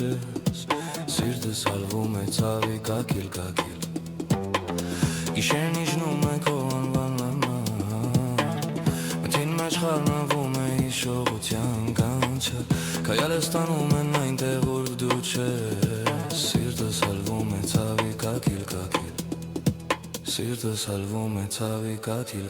չես Սիրտս հալվում է ցավի կակիլ Գիշերն իջնում է քո անվանման Մթին մեջ խառնվում է հիշողության կանչը Քայլս տանում են այնտեղ որ դու չես Սիրտս հալվում է ցավի կակիլ Սիրտս հալվում է ցավի կակիլ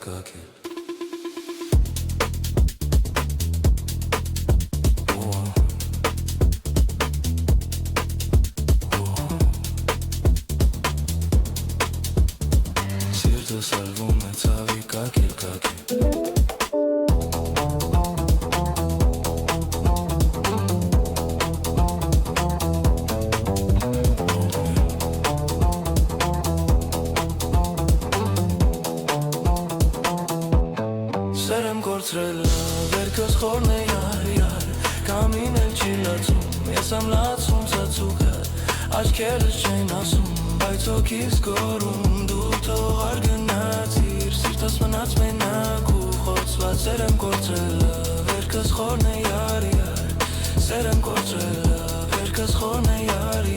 Սիրտս հալվում է ցավի կակիլ Սեր եմ կորցրել վերքս խորն է յար Կամին էլ չի լացում Ես եմ լացում ծածուկը Աչքերս չեն ասում Բայց հոգիս գորում Դու թողար գնացիր Սիրտս մնաց մենակ ու խոցված Սեր եմ կորցրել վերքս խորն է յար Սեր եմ կորցրել վերքս խորն է յար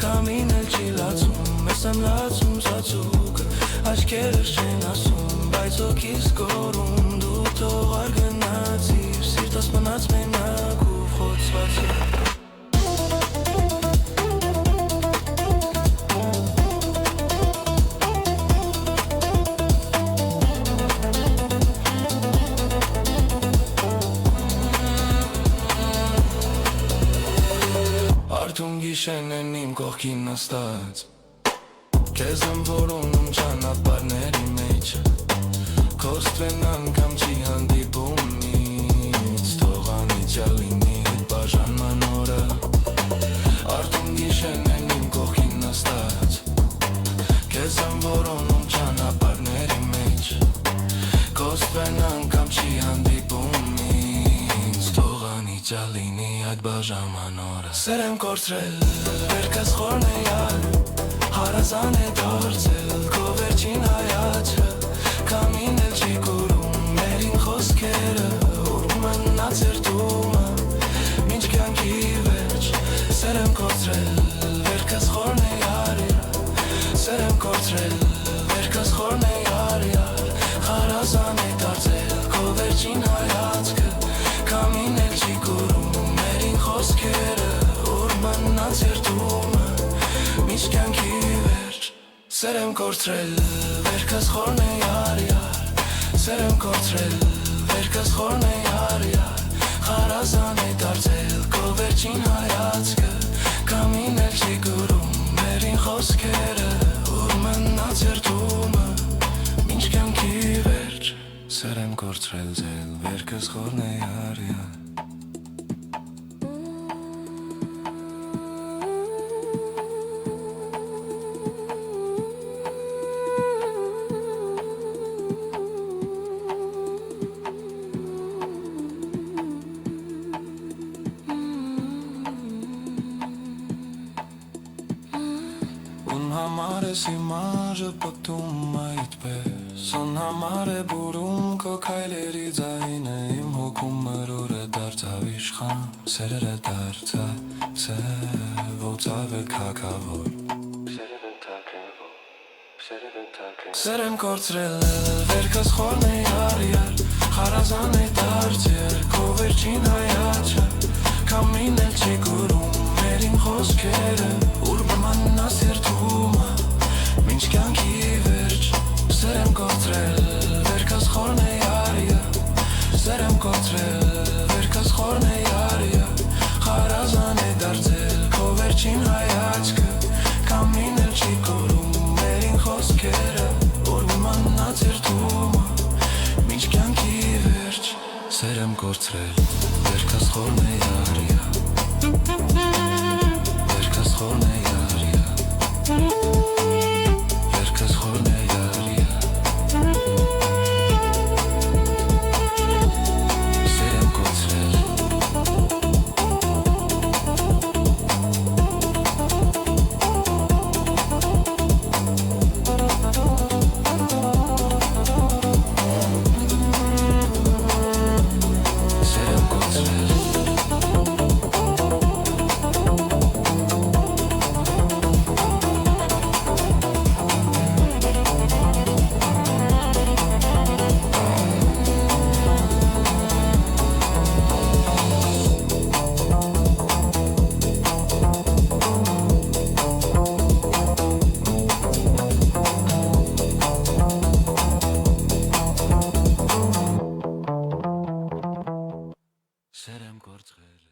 Կամին էլ չի լացում Ես եմ լացում ծածուկը Աչքերս չեն ասում Բայց հոգիս գորում Դու թողար գնացիր Սիրտս մնաց մենակ ու խոցված Արդում գիշեն են իմ կողքին նստած Քեզ եմ որոնում ճանապարհների մեջ Կոստվեն անգամ չի հանդիպում ինձ Թող անիծյալ լինի հետ բաժանման օրը Արդում գիշեն են իմ կողքին նստած Քեզ եմ որոնում ճանապարհների մեջ Կոստվեն անգամ չի հանդիպում ինձ Թող անիծյալ լինի այդ բաժանման օրը Սեր եմ կորցրել վերքս խորն է յար Հարազան է դարձել քո վերջին հայացը Կամին էլ չի կորում մերին խոսքերը Ուր մնաց երդումը մինչ կյանքի վերջ Սեր եմ կորցրել վերքս խորն է յար Սեր եմ կորցրել վերքս խորն է յար Հարազան է դարձել քո վերջին հայացքը Կամին էլ չի կորում մերին խոսքերը Ուր մնաց երդումը մինչ կյանքի վերջ Սեր եմ կորցրել վերքս խորն է յար Սեր եմ կորցրել վերքս խորն է յար Հարազան է դարձել քո վերջին հայացքը Կամին էլ չի կորում մերին խոսքերը Ուր մնաց երդումը մինչ կյանքի վերջ Սեր եմ կորցրել ձել վերքս խորն է յար Համար ես հիմա ժպտում այդպես Ուն համար է բուրում քո քայլերի ձայնը Իմ հոգում մրորը դարձավ իշխան Սերերը դարձավ սև Ոցավ է քակավոր Սեր եմ կորցրել վերքս խորն է յար Հարազան է դարձել քո վերջին հայացը Կամին էլ չի կորում մերին խոսքերը Ուր մնաց երդումը մինչ կյանքի վերջ Սեր եմ կորցրել վերքս խորն է յար Սեր եմ կորցրել վերքս խորն է յար Հարազան է դարձել քո վերջին հայացքը Կամին էլ չի կորում մերին խոսքերը Ուր մնաց երդումը մինչ կյանքի վերջ Սեր եմ կորցրել վերքս խորն է յար Վերքս խորն է յար Վերքս խորն է յար Սեր եմ կորցրել Սեր եմ կորցրել Սեր եմ կործղել